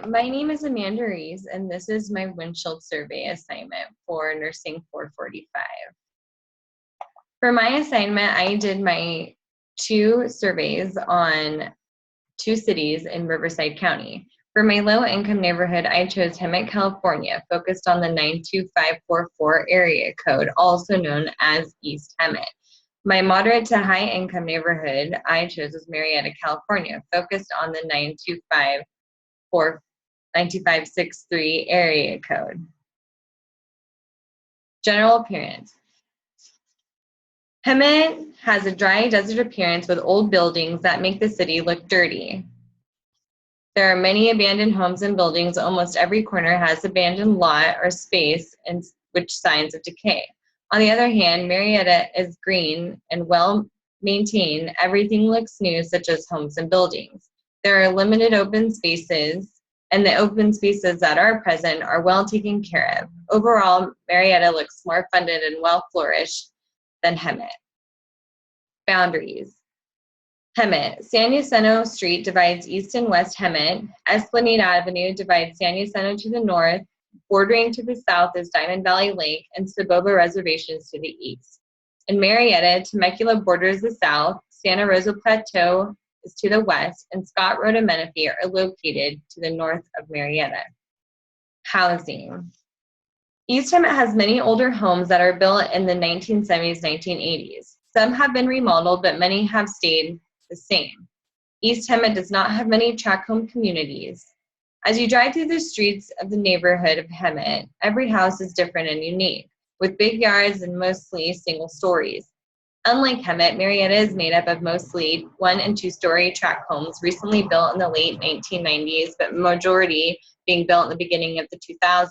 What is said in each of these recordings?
my name is Amanda Rees, and this is my Windshield Survey assignment for Nursing 445. For my assignment, I did my 2 surveys on 2 cities in Riverside County. For my low-income neighborhood, I chose Hemet, California, focused on the 92544 area code, also known as East Hemet. My moderate to high-income neighborhood I chose was Marietta, California, focused on the 92563 area code. General appearance. Hemet has a dry desert appearance with old buildings that make the city look dirty. There are many abandoned homes and buildings. Almost every corner has abandoned lot or space and which signs of decay. On the other hand, Marietta is green and well maintained. Everything looks new, such as homes and buildings. There are limited open spaces, and the open spaces that are present are well taken care of. Overall, Marietta looks more funded and well flourished than Hemet. Boundaries. Hemet. San Jacinto Street divides east and west Hemet. Esplanade Avenue divides San Jacinto to the north. Bordering to the south is Diamond Valley Lake and Saboba Reservations to the east. In Marietta, Temecula borders the south. Santa Rosa Plateau is to the west, and Scott Road and Menifee are located to the north of Marietta. Housing. East Hemet has many older homes that are built in the 1970s, 1980s. Some have been remodeled, but many have stayed the same. East Hemet does not have many tract home communities. As you drive through the streets of the neighborhood of Hemet, every house is different and unique, with big yards and mostly single stories. Unlike Hemet, Marietta is made up of mostly 1- and 2-story tract homes recently built in the late 1990s, but majority being built in the beginning of the 2000s.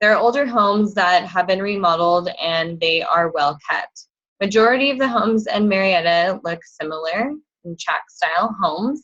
There are older homes that have been remodeled and they are well kept. Majority of the homes in Marietta look similar in tract style homes.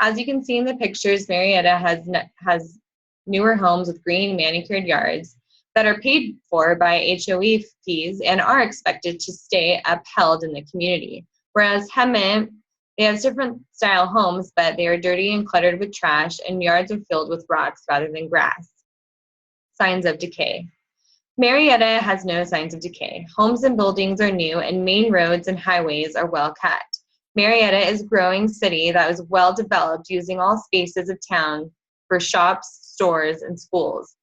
As you can see in the pictures, Marietta has newer homes with green manicured yards that are paid for by HOE fees and are expected to stay upheld in the community. Whereas Hemet, they have different style homes, but they are dirty and cluttered with trash, and yards are filled with rocks rather than grass. Signs of decay. Marietta has no signs of decay. Homes and buildings are new, and main roads and highways are well kept. Marietta is a growing city that was well developed, using all spaces of town for shops, stores, and schools.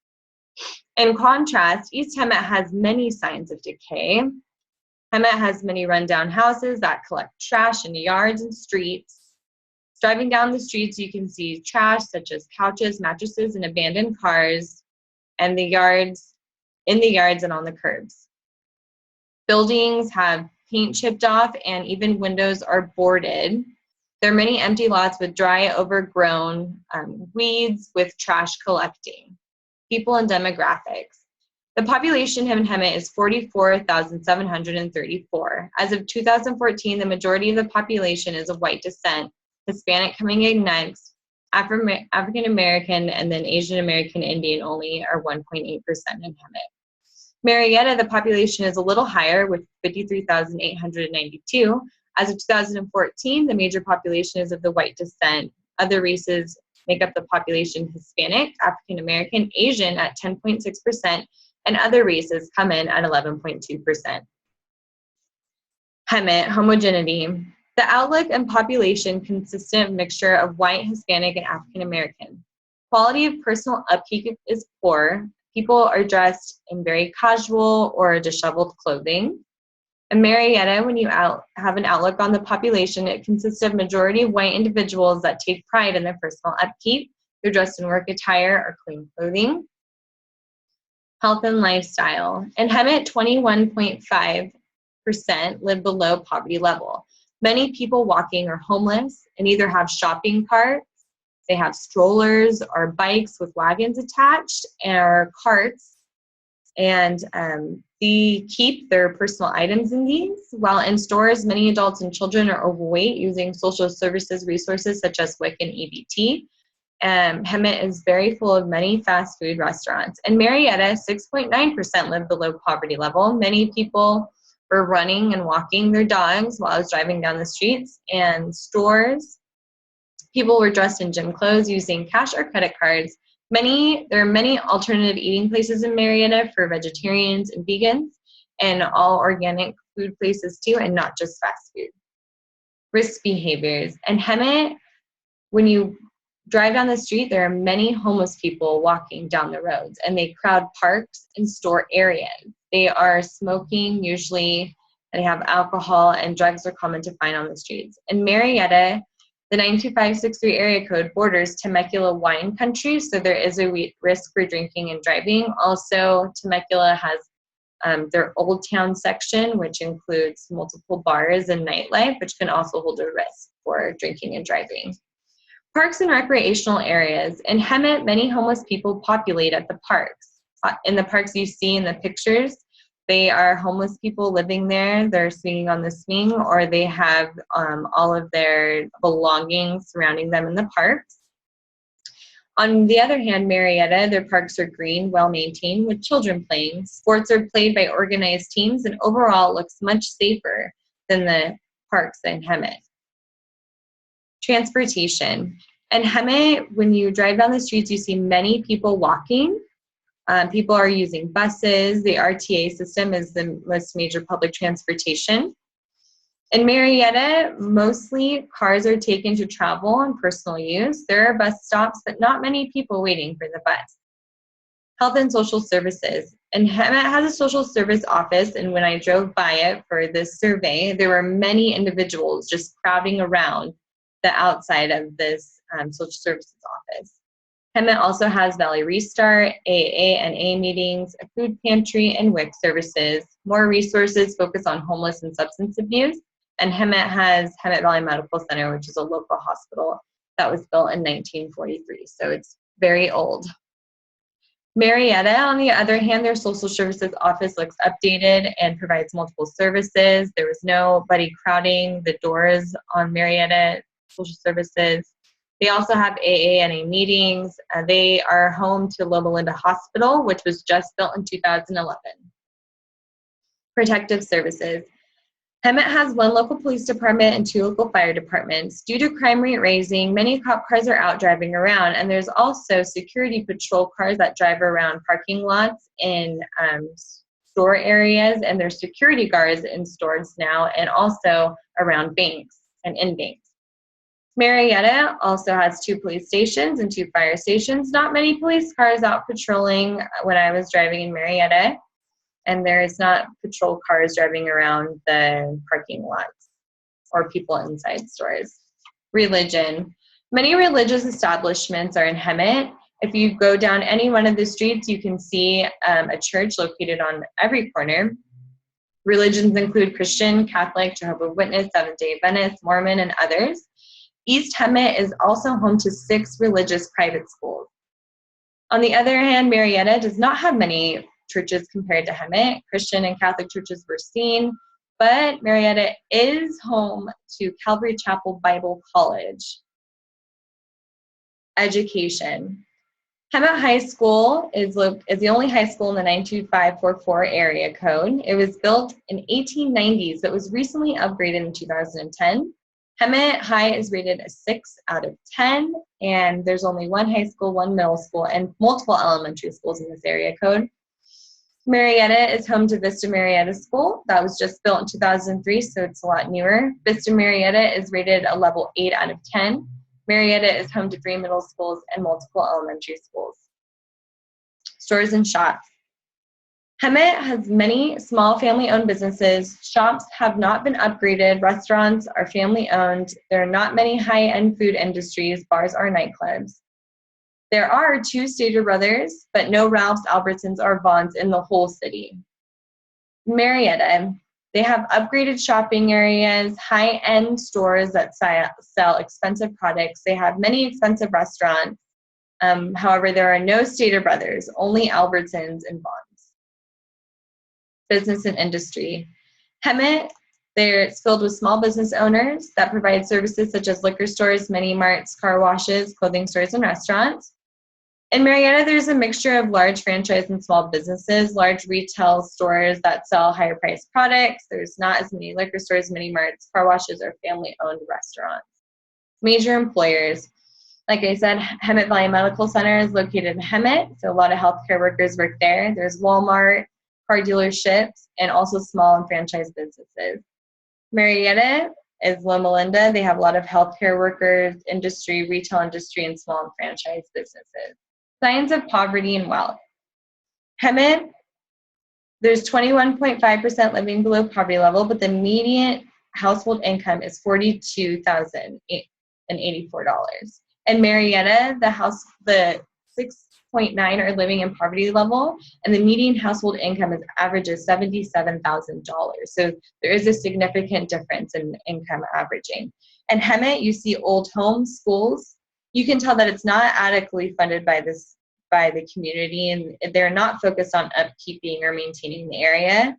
In contrast, East Hemet has many signs of decay. Hemet has many rundown houses that collect trash in yards and streets. Driving down the streets, you can see trash such as couches, mattresses, and abandoned cars, and in the yards and on the curbs. Buildings have paint chipped off, and even windows are boarded. There are many empty lots with dry, overgrown weeds with trash collecting. People and demographics. The population in Hemet is 44,734. As of 2014, the majority of the population is of white descent, Hispanic coming in next, African American, and then Asian American Indian only are 1.8% in Hemet. Marietta, the population is a little higher with 53,892. As of 2014, the major population is of the white descent. Other races make up the population: Hispanic, African American, Asian at 10.6%, and other races come in at 11.2%. Hemet, homogeneity. The outlook and population consistent mixture of white, Hispanic, and African American. Quality of personal upkeep is poor. People are dressed in very casual or disheveled clothing. In Marietta, when you have an outlook on the population, it consists of majority white individuals that take pride in their personal upkeep. They're dressed in work attire or clean clothing. Health and lifestyle. In Hemet, 21.5% live below poverty level. Many people walking are homeless and either have shopping carts, they have strollers or bikes with wagons attached, or carts, and they keep their personal items in these. While in stores, many adults and children are overweight, using social services resources such as WIC and EBT. Hemet is very full of many fast food restaurants. In Marietta, 6.9% live below poverty level. Many people were running and walking their dogs while I was driving down the streets, and stores People were dressed in gym clothes using cash or credit cards. There are many alternative eating places in Marietta for vegetarians and vegans, and all organic food places too, and not just fast food. Risk behaviors. In Hemet, when you drive down the street, there are many homeless people walking down the roads, and they crowd parks and store areas. They are smoking, usually they have alcohol, and drugs are common to find on the streets. In Marietta, the 92563 area code borders Temecula wine country, so there is a risk for drinking and driving. Also, Temecula has their Old Town section, which includes multiple bars and nightlife, which can also hold a risk for drinking and driving. Parks and recreational areas. In Hemet, many homeless people populate at the parks. In the parks you see in the pictures, they are homeless people living there. They're swinging on the swing, or they have all of their belongings surrounding them in the parks. On the other hand, Marietta, their parks are green, well-maintained, with children playing. Sports are played by organized teams, and overall it looks much safer than the parks in Hemet. Transportation. In Hemet, when you drive down the streets, you see many people walking. People are using buses. The RTA system is the most major public transportation. In Marietta, mostly cars are taken to travel and personal use. There are bus stops, but not many people waiting for the bus. Health and social services. And Hemet has a social service office, and when I drove by it for this survey, there were many individuals just crowding around the outside of this social services office. Hemet also has Valley Restart, AA and A meetings, a food pantry, and WIC services. More resources focus on homeless and substance abuse. And Hemet has Hemet Valley Medical Center, which is a local hospital that was built in 1943. So it's very old. Marietta, on the other hand, their social services office looks updated and provides multiple services. There was nobody crowding the doors on Marietta social services. They also have AA and A meetings. They are home to Loma Linda Hospital, which was just built in 2011. Protective services. Hemet has one local police department and 2 local fire departments. Due to crime rate rising, many cop cars are out driving around, and there's also security patrol cars that drive around parking lots in store areas, and there's security guards in stores now, and also around banks and in banks. Marietta also has 2 police stations and 2 fire stations. Not many police cars out patrolling when I was driving in Marietta, and there's not patrol cars driving around the parking lots or people inside stores. Religion. Many religious establishments are in Hemet. If you go down any one of the streets, you can see a church located on every corner. Religions include Christian, Catholic, Jehovah's Witness, Seventh-day Adventist, Mormon, and others. East Hemet is also home to 6 religious private schools. On the other hand, Marietta does not have many churches compared to Hemet. Christian and Catholic churches were seen, but Marietta is home to Calvary Chapel Bible College. Education. Hemet High School is the only high school in the 92544 area code. It was built in 1890s, but was recently upgraded in 2010. Hemet High is rated a 6 out of 10, and there's only 1 high school, 1 middle school, and multiple elementary schools in this area code. Marietta is home to Vista Marietta School. That was just built in 2003, so it's a lot newer. Vista Marietta is rated a level 8 out of 10. Marietta is home to 3 middle schools and multiple elementary schools. Stores and shops. Hemet has many small family-owned businesses. Shops have not been upgraded. Restaurants are family-owned. There are not many high-end food industries, bars, or nightclubs. There are 2 Stater Brothers, but no Ralphs, Albertsons, or Vons in the whole city. Marietta, they have upgraded shopping areas, high-end stores that sell expensive products. They have many expensive restaurants. However, there are no Stater Brothers, only Albertsons and Vons. Business and industry. Hemet, it's filled with small business owners that provide services such as liquor stores, mini marts, car washes, clothing stores, and restaurants. In Marietta, there's a mixture of large franchise and small businesses, large retail stores that sell higher priced products. There's not as many liquor stores, mini marts, car washes, or family-owned restaurants. Major employers. Like I said, Hemet Valley Medical Center is located in Hemet, so a lot of healthcare workers work there. There's Walmart, car dealerships, and also small and franchise businesses. Marietta is Loma Linda. They have a lot of healthcare workers, industry, retail industry, and small and franchise businesses. Signs of poverty and wealth. Hemet, there's 21.5% living below poverty level, but the median household income is $42,084. In Marietta, the 6.9 are living in poverty level, and the median household income averages $77,000. So there is a significant difference in income averaging. And Hemet, you see old homes, schools. You can tell that it's not adequately funded by the community, and they're not focused on upkeeping or maintaining the area.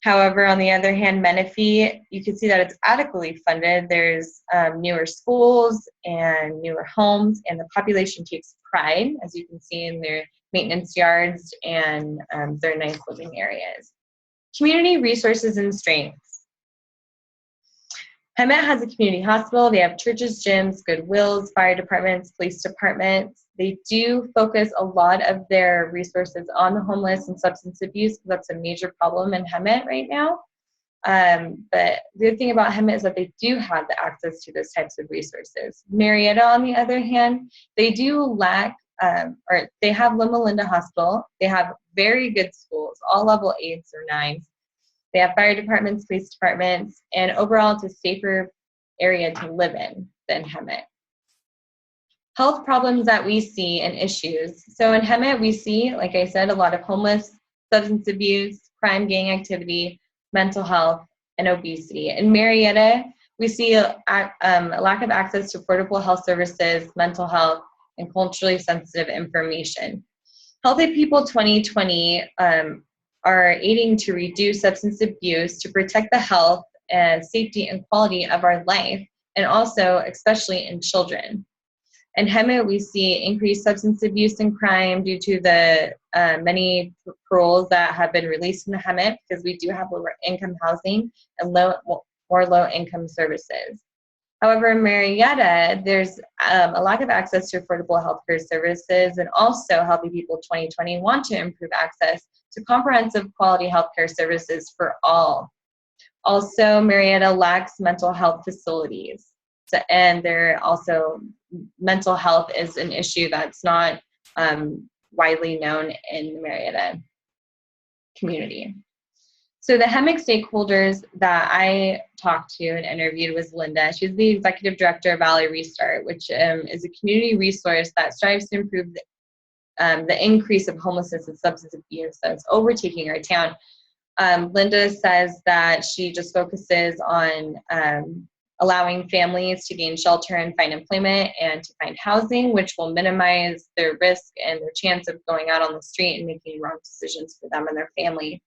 However, on the other hand, Menifee, you can see that it's adequately funded. There's newer schools and newer homes, and the population takes pride, as you can see in their maintenance yards and their nice living areas. Community resources and strengths. Hemet has a community hospital. They have churches, gyms, Goodwills, fire departments, police departments. They do focus a lot of their resources on the homeless and substance abuse, because that's a major problem in Hemet right now. But the good thing about Hemet is that they do have the access to those types of resources. Marietta, on the other hand, they do lack, or they have Loma Linda Hospital. They have very good schools, all level 8s or 9s. They have fire departments, police departments, and overall it's a safer area to live in than Hemet. Health problems that we see and issues. So in Hemet, we see, like I said, a lot of homeless, substance abuse, crime, gang activity, mental health, and obesity. In Marietta, we see a lack of access to affordable health services, mental health, and culturally sensitive information. Healthy People 2020 are aiding to reduce substance abuse, to protect the health and safety and quality of our life, and also especially in children. In Hemet, we see increased substance abuse and crime due to the many paroles that have been released in the Hemet, because we do have lower income housing and more low income services. However, in Marietta, there's a lack of access to affordable healthcare services, and also Healthy People 2020 want to improve access to comprehensive quality healthcare services for all. Also, Marietta lacks mental health facilities. So, and there also, mental health is an issue that's not widely known in the Marietta community. So the HEMIC stakeholders that I talked to and interviewed was Linda. She's the executive director of Valley Restart, which is a community resource that strives to improve the increase of homelessness and substance abuse that's overtaking our town. Linda says that she just focuses on allowing families to gain shelter and find employment and to find housing, which will minimize their risk and their chance of going out on the street and making wrong decisions for them and their family.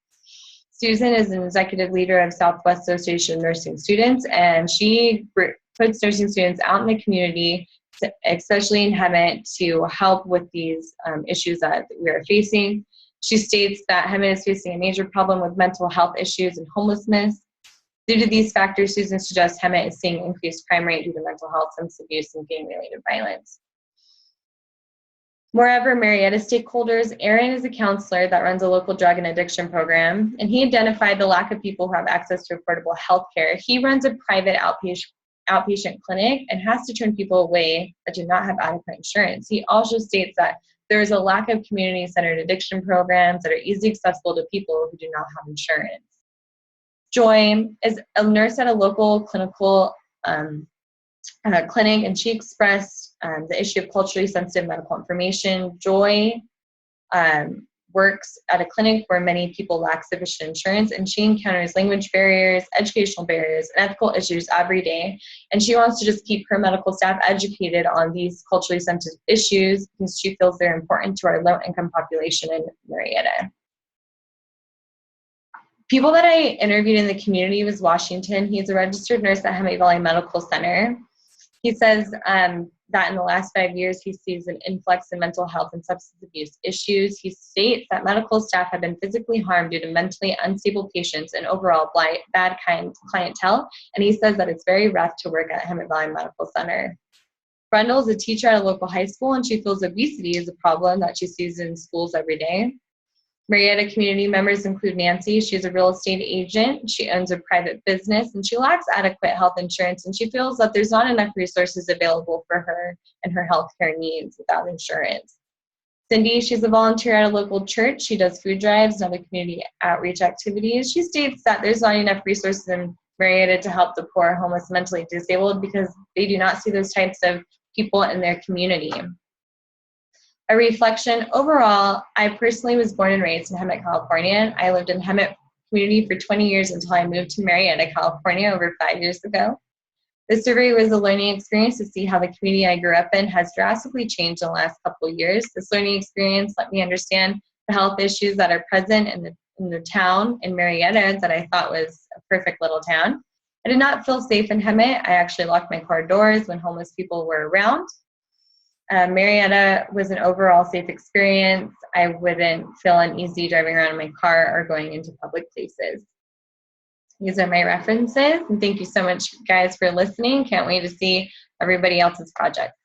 Susan is an executive leader of Southwest Association of Nursing Students, and she puts nursing students out in the community, especially in Hemet, to help with these issues that we are facing. She states that Hemet is facing a major problem with mental health issues and homelessness. Due to these factors, Susan suggests Hemet is seeing increased crime rate due to mental health, substance abuse, and gang-related violence. Moreover, Marietta stakeholders, Aaron is a counselor that runs a local drug and addiction program, and he identified the lack of people who have access to affordable health care. He runs a private outpatient clinic and has to turn people away that do not have adequate insurance. He also states that there is a lack of community-centered addiction programs that are easily accessible to people who do not have insurance. Joy is a nurse at a local clinical clinic, and she expressed the issue of culturally sensitive medical information. Joy works at a clinic where many people lack sufficient insurance, and she encounters language barriers, educational barriers, and ethical issues every day. And she wants to just keep her medical staff educated on these culturally sensitive issues because she feels they're important to our low-income population in Marietta. People that I interviewed in the community was Washington. He's a registered nurse at Hemet Valley Medical Center. He says that in the last 5 years, he sees an influx in mental health and substance abuse issues. He states that medical staff have been physically harmed due to mentally unstable patients and overall bad clientele, and he says that it's very rough to work at Hemet Valley Medical Center. Brendel is a teacher at a local high school, and she feels obesity is a problem that she sees in schools every day. Marietta community members include Nancy. She's a real estate agent. She owns a private business, and she lacks adequate health insurance, and she feels that there's not enough resources available for her and her healthcare needs without insurance. Cindy, she's a volunteer at a local church. She does food drives and other community outreach activities. She states that there's not enough resources in Marietta to help the poor, homeless, mentally disabled because they do not see those types of people in their community. A reflection, overall, I personally was born and raised in Hemet, California. I lived in Hemet community for 20 years until I moved to Marietta, California over 5 years ago. The survey was a learning experience to see how the community I grew up in has drastically changed in the last couple of years. This learning experience let me understand the health issues that are present in the town in Marietta that I thought was a perfect little town. I did not feel safe in Hemet. I actually locked my car doors when homeless people were around. Marietta was an overall safe experience. I wouldn't feel uneasy driving around in my car or going into public places. These are my references, and thank you so much, guys, for listening. Can't wait to see everybody else's projects.